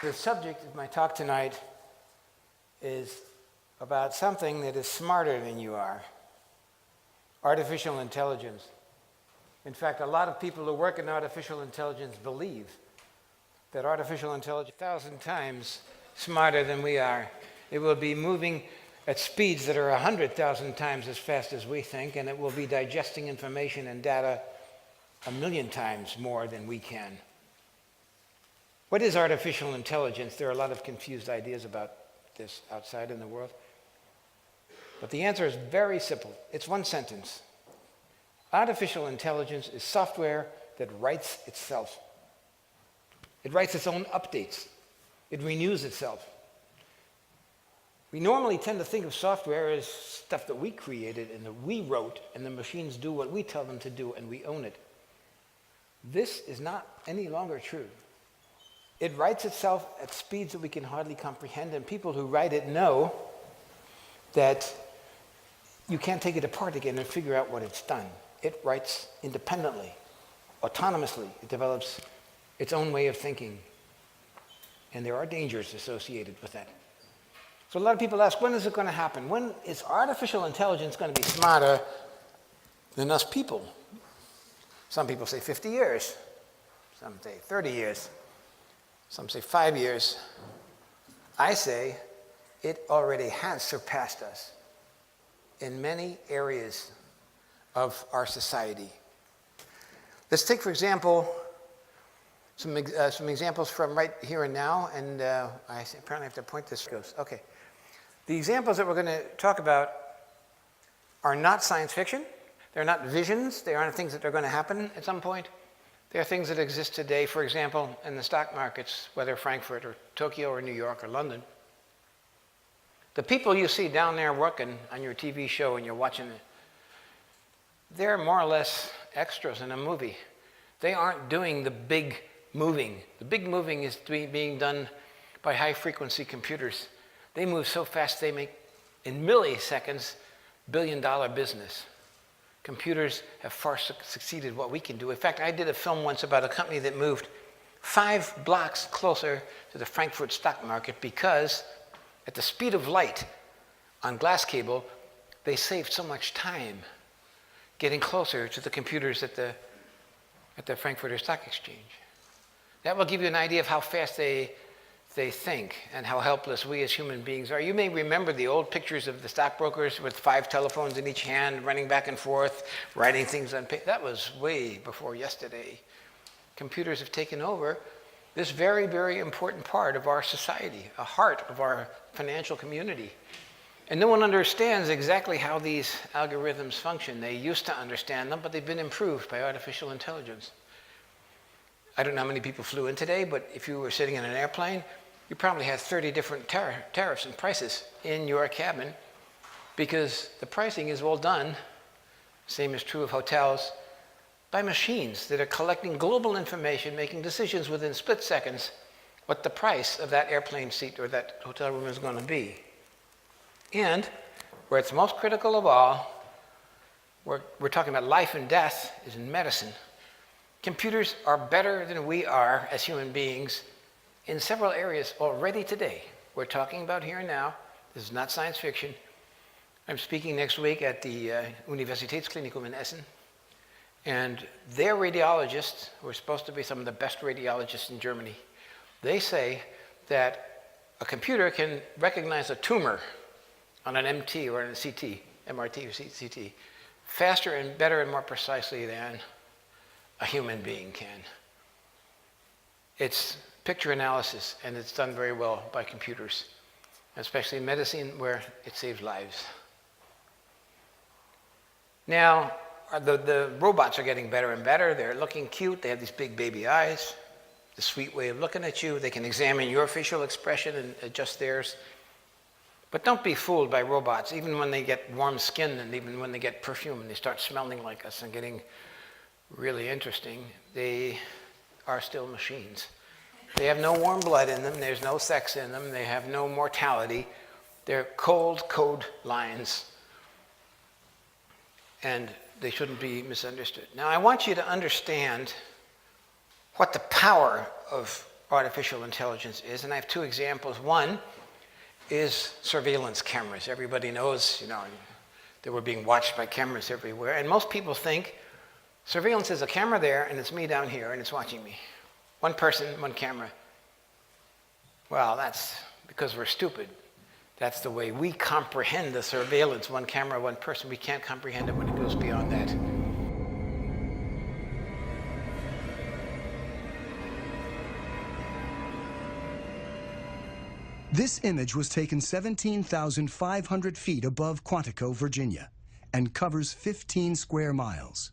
The subject of my talk tonight is about something that is smarter than you are: artificial intelligence. In fact, a lot of people who work in artificial intelligence believe that artificial intelligence is 1,000 times smarter than we are. It will be moving at speeds that are 100,000 times as fast as we think, and it will be digesting information and data 1,000,000 times more than we can. What is artificial intelligence? There are a lot of confused ideas about this outside in the world. But the answer is very simple. It's one sentence. Artificial intelligence is software that writes itself. It writes its own updates. It renews itself. We normally tend to think of software as stuff that we created and that we wrote, and the machines do what we tell them to do, and we own it. This is not any longer true. It writes itself at speeds that we can hardly comprehend, and people who write it know that you can't take it apart again and figure out what it's done. It writes independently, autonomously. It develops its own way of thinking, and there are dangers associated with that. So a lot of people ask, when is it going to happen? When is artificial intelligence going to be smarter than us people? Some people say 50 years. Some say 30 years. Some say 5 years. I say it already has surpassed us in many areas of our society. Let's take, for example, some examples from right here and now, and I apparently have to point this. Okay. The examples that we're going to talk about are not science fiction. They're not visions. They aren't things that are going to happen at some point. They're things that exist today, for example, in the stock markets, whether Frankfurt or Tokyo or New York or London. The people you see down there working on your TV show and you're watching it, they're more or less extras in a movie. They aren't doing the big moving. The big moving is being done by high-frequency computers. They move so fast they make, in milliseconds, billion-dollar business. Computers have far succeeded what we can do. In fact, I did a film once about a company that moved 5 blocks closer to the Frankfurt stock market because at the speed of light on glass cable, they saved so much time getting closer to the computers at the Frankfurter Stock Exchange. That will give you an idea of how fast they think and how helpless we as human beings are. You may remember the old pictures of the stockbrokers with 5 telephones in each hand, running back and forth, writing things on paper. That was way before yesterday. Computers have taken over this very, very important part of our society, a heart of our financial community. And no one understands exactly how these algorithms function. They used to understand them, but they've been improved by artificial intelligence. I don't know how many people flew in today, but if you were sitting in an airplane, you probably had 30 different tariffs and prices in your cabin because the pricing is all done, same is true of hotels, by machines that are collecting global information, making decisions within split seconds what the price of that airplane seat or that hotel room is going to be. And where it's most critical of all, we're talking about life and death, is in medicine. Computers are better than we are as human beings in several areas already today. We're talking about here and now. This is not science fiction. I'm speaking next week at the Universitätsklinikum in Essen. And their radiologists, who are supposed to be some of the best radiologists in Germany, they say that a computer can recognize a tumor on an MT or on a CT, MRT or CT, faster and better and more precisely than a human being can. It's picture analysis, and it's done very well by computers, especially in medicine where it saves lives. Now, the robots are getting better and better. They're looking cute. They have these big baby eyes, the sweet way of looking at you. They can examine your facial expression and adjust theirs. But don't be fooled by robots. Even when they get warm skin and even when they get perfume and they start smelling like us and getting really interesting, they are still machines. They have no warm blood in them. There's no sex in them. They have no mortality. They're cold code lines. And they shouldn't be misunderstood. Now, I want you to understand what the power of artificial intelligence is, and I have two examples. One is surveillance cameras. Everybody knows, that we're being watched by cameras everywhere, and most people think surveillance is a camera there, and it's me down here, and it's watching me. One person, one camera. Well, that's because we're stupid. That's the way we comprehend the surveillance, one camera, one person. We can't comprehend it when it goes beyond that. This image was taken 17,500 feet above Quantico, Virginia, and covers 15 square miles.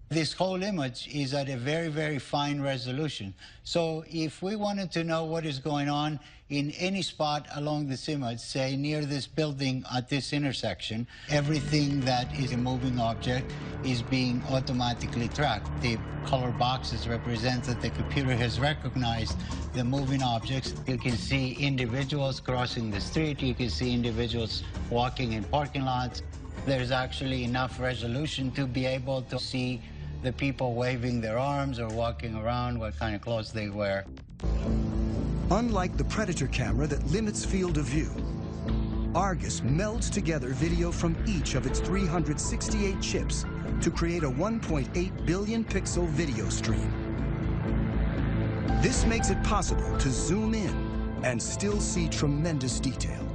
This whole image is at a very, very fine resolution. So if we wanted to know what is going on in any spot along this image, say near this building at this intersection, everything that is a moving object is being automatically tracked. The color boxes represent that the computer has recognized the moving objects. You can see individuals crossing the street. You can see individuals walking in parking lots. There's actually enough resolution to be able to see the people waving their arms or walking around, what kind of clothes they wear. Unlike the Predator camera that limits field of view, Argus melds together video from each of its 368 chips to create a 1.8 billion pixel video stream. This makes it possible to zoom in and still see tremendous detail.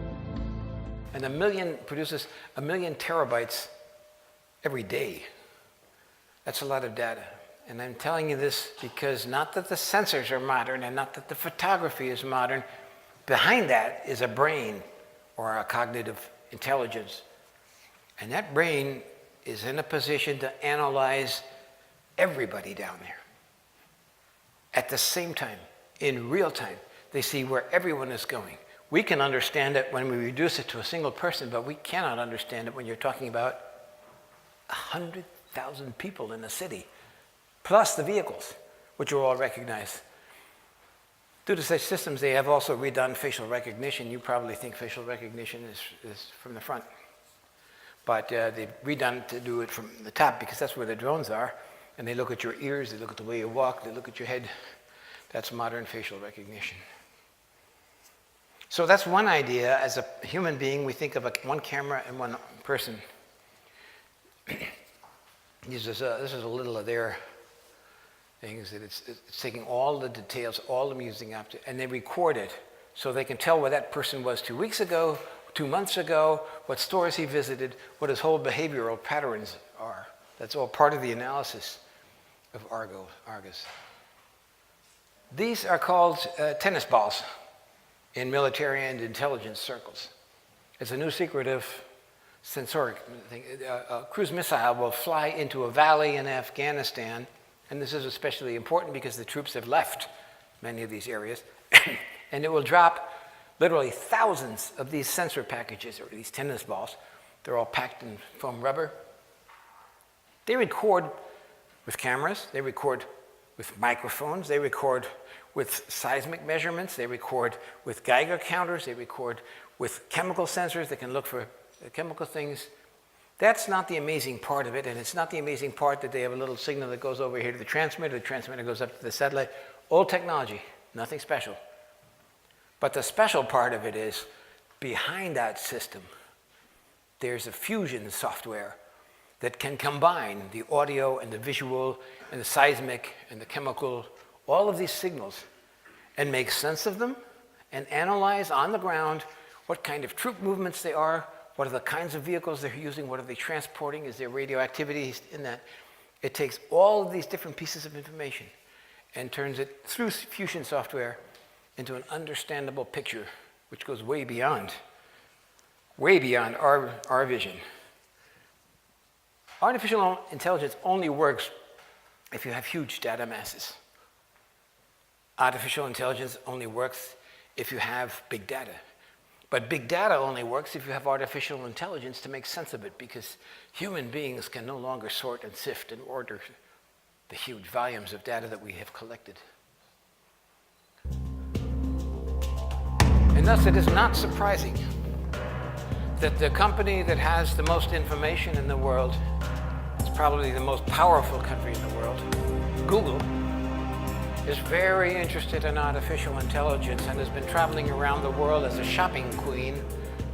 And produces 1 million terabytes every day. That's a lot of data. And I'm telling you this because not that the sensors are modern and not that the photography is modern. Behind that is a brain or a cognitive intelligence. And that brain is in a position to analyze everybody down there. At the same time, in real time, they see where everyone is going. We can understand it when we reduce it to a single person, but we cannot understand it when you're talking about 100,000 people in a city, plus the vehicles, which are all recognized. Due to such systems, they have also redone facial recognition. You probably think facial recognition is from the front. But they've redone to do it from the top because that's where the drones are. And they look at your ears, they look at the way you walk, they look at your head. That's modern facial recognition. So that's one idea. As a human being, we think of one camera and one person. This is a little of their things. That it's taking all the details, all the music up to, and they record it so they can tell where that person was 2 weeks ago, 2 months ago, what stores he visited, what his whole behavioral patterns are. That's all part of the analysis of Argus. These are called tennis balls in military and intelligence circles. It's a new secret of sensoric thing. A cruise missile will fly into a valley in Afghanistan, and this is especially important because the troops have left many of these areas, and it will drop literally thousands of these sensor packages, or these tennis balls. They're all packed in foam rubber. They record with cameras, they record with microphones, they record with seismic measurements, they record with Geiger counters, they record with chemical sensors that can look for chemical things. That's not the amazing part of it, and it's not the amazing part that they have a little signal that goes over here to the transmitter goes up to the satellite. Old technology, nothing special. But the special part of it is, behind that system, there's a fusion software that can combine the audio and the visual and the seismic and the chemical, all of these signals, and make sense of them and analyze on the ground what kind of troop movements they are, what are the kinds of vehicles they're using, what are they transporting, is there radioactivity in that? It takes all of these different pieces of information and turns it through fusion software into an understandable picture, which goes way beyond our vision. Artificial intelligence only works if you have huge data masses. Artificial intelligence only works if you have big data. But big data only works if you have artificial intelligence to make sense of it, because human beings can no longer sort and sift and order the huge volumes of data that we have collected. And thus it is not surprising that the company that has the most information in the world, is probably the most powerful country in the world, Google, is very interested in artificial intelligence and has been traveling around the world as a shopping queen,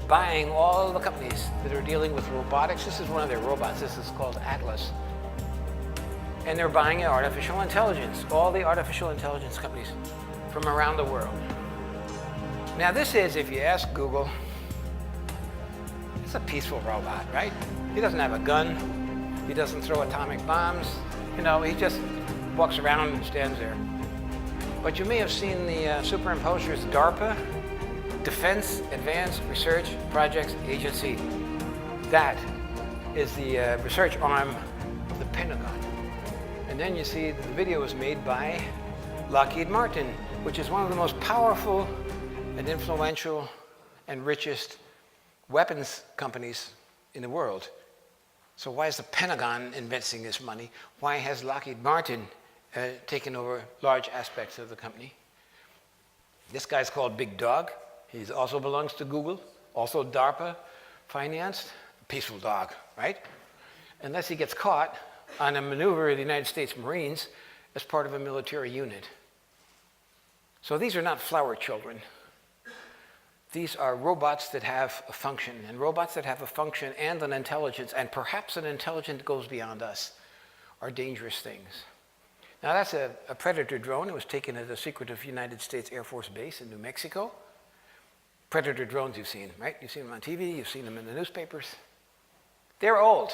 buying all the companies that are dealing with robotics. This is one of their robots. This is called Atlas. And they're buying artificial intelligence, all the artificial intelligence companies from around the world. Now this is, if you ask Google, it's a peaceful robot, right? He doesn't have a gun. He doesn't throw atomic bombs. You know, he just walks around and stands there. But you may have seen the superimposers DARPA, Defense Advanced Research Projects Agency. That is the research arm of the Pentagon. And then you see the video was made by Lockheed Martin, which is one of the most powerful and influential and richest weapons companies in the world. So why is the Pentagon investing this money? Why has Lockheed Martin taken over large aspects of the company? This guy's called Big Dog. He also belongs to Google, also DARPA financed. Peaceful dog, right? Unless he gets caught on a maneuver of the United States Marines as part of a military unit. So these are not flower children. These are robots that have a function, and robots that have a function and an intelligence, and perhaps an intelligence that goes beyond us, are dangerous things. Now that's a Predator drone. It was taken at a secretive United States Air Force base in New Mexico. Predator drones you've seen, right? You've seen them on TV, you've seen them in the newspapers. They're old.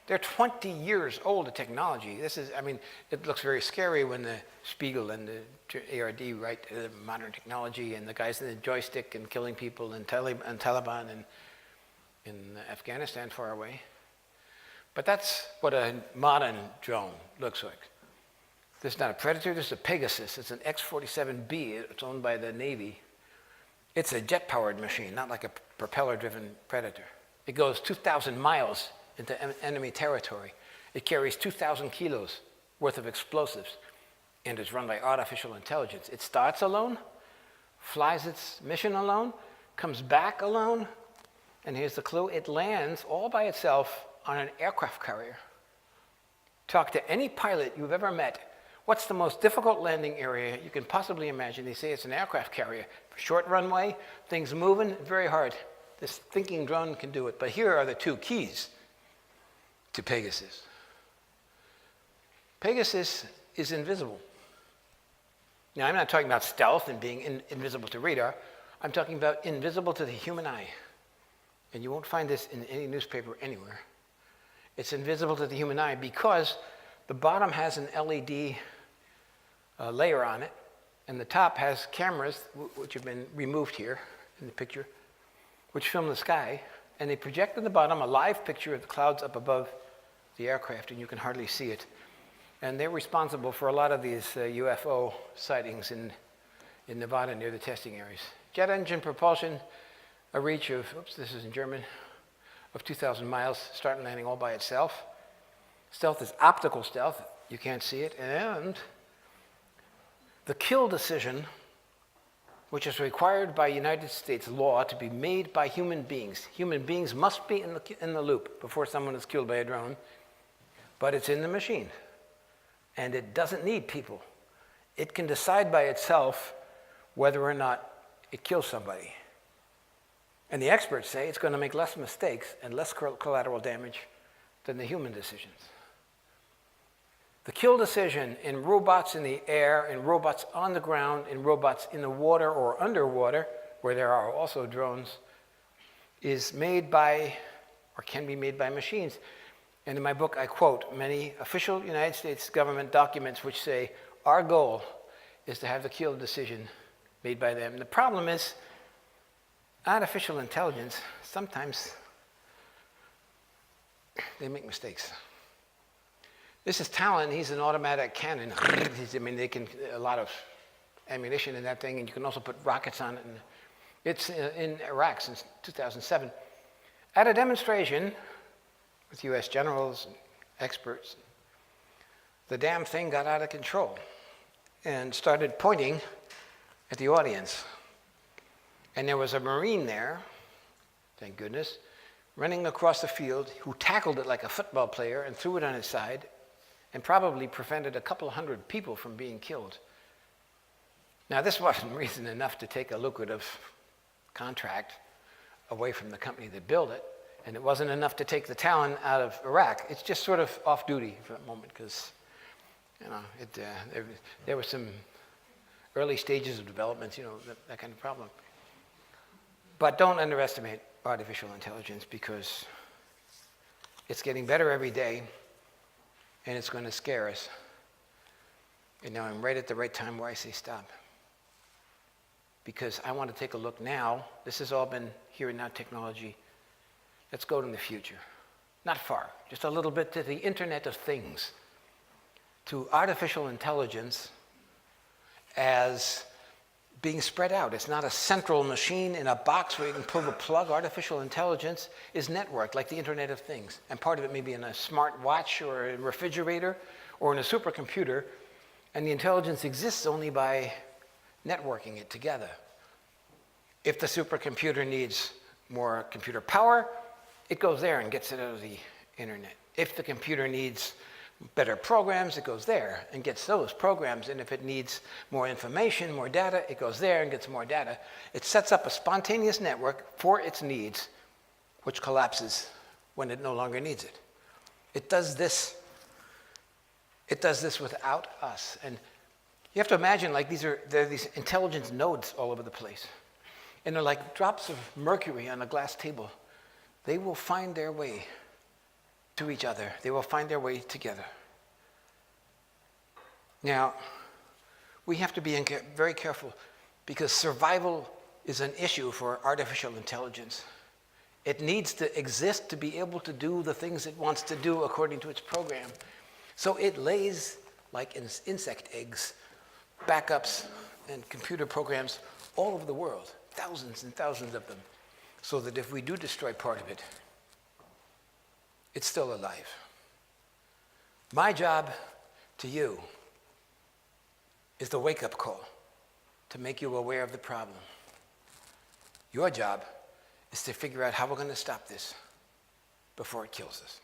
They're 20 years old, the technology. This is, I mean, it looks very scary when the Spiegel and the ARD write modern technology and the guys in the joystick and killing people and Taliban and in Afghanistan far away. But that's what a modern drone looks like. This is not a Predator, this is a Pegasus. It's an X-47B. It's owned by the Navy. It's a jet-powered machine, not like a propeller-driven Predator. It goes 2,000 miles into enemy territory. It carries 2,000 kilos worth of explosives, and is run by artificial intelligence. It starts alone, flies its mission alone, comes back alone, and here's the clue, it lands all by itself on an aircraft carrier. Talk to any pilot you've ever met. What's the most difficult landing area you can possibly imagine? They say it's an aircraft carrier. Short runway, things moving, very hard. This thinking drone can do it. But here are the two keys to Pegasus. Pegasus is invisible. Now, I'm not talking about stealth and being invisible to radar. I'm talking about invisible to the human eye. And you won't find this in any newspaper anywhere. It's invisible to the human eye because the bottom has an LED layer on it, and the top has cameras, which have been removed here in the picture, which film the sky, and they project at the bottom a live picture of the clouds up above the aircraft, and you can hardly see it. And they're responsible for a lot of these UFO sightings in Nevada near the testing areas. Jet engine propulsion, a reach of, oops, this is in German, of 2,000 miles, start and landing all by itself. Stealth is optical stealth, you can't see it, and the kill decision, which is required by United States law to be made by human beings. Human beings must be in the loop before someone is killed by a drone, but it's in the machine. And it doesn't need people. It can decide by itself whether or not it kills somebody. And the experts say it's going to make less mistakes and less collateral damage than the human decisions. The kill decision in robots in the air, in robots on the ground, in robots in the water or underwater, where there are also drones, is made by, or can be made by machines. And in my book, I quote many official United States government documents which say, our goal is to have the kill decision made by them. The problem is, artificial intelligence, sometimes they make mistakes. This is Talon. He's an automatic cannon. I mean, they can, a lot of ammunition in that thing, and you can also put rockets on it. And it's in Iraq since 2007. At a demonstration with US generals and experts, the damn thing got out of control and started pointing at the audience. And there was a Marine there, thank goodness, running across the field who tackled it like a football player and threw it on its side and probably prevented a couple hundred people from being killed. Now, this wasn't reason enough to take a lucrative contract away from the company that built it, and it wasn't enough to take the talent out of Iraq. It's just sort of off-duty for a moment, because there were some early stages of development, that kind of problem. But don't underestimate artificial intelligence, because it's getting better every day, and it's going to scare us. And now I'm right at the right time where I say stop. Because I want to take a look now. This has all been here and now technology. Let's go to the future. Not far, just a little bit to the Internet of Things, to artificial intelligence as being spread out. It's not a central machine in a box where you can pull the plug. Artificial intelligence is networked like the Internet of Things. And part of it may be in a smart watch or a refrigerator or in a supercomputer. And the intelligence exists only by networking it together. If the supercomputer needs more computer power, it goes there and gets it out of the internet. If the computer needs better programs, it goes there and gets those programs. And if it needs more information, more data, it goes there and gets more data. It sets up a spontaneous network for its needs, which collapses when it no longer needs it. It does this without us. And you have to imagine, like, there are these intelligence nodes all over the place. And they're like drops of mercury on a glass table. They will find their way to each other. They will find their way together. Now, we have to be very careful, because survival is an issue for artificial intelligence. It needs to exist to be able to do the things it wants to do according to its program. So it lays, like insect eggs, backups and computer programs all over the world, thousands and thousands of them, so that if we do destroy part of it, it's still alive. My job to you is the wake-up call to make you aware of the problem. Your job is to figure out how we're going to stop this before it kills us.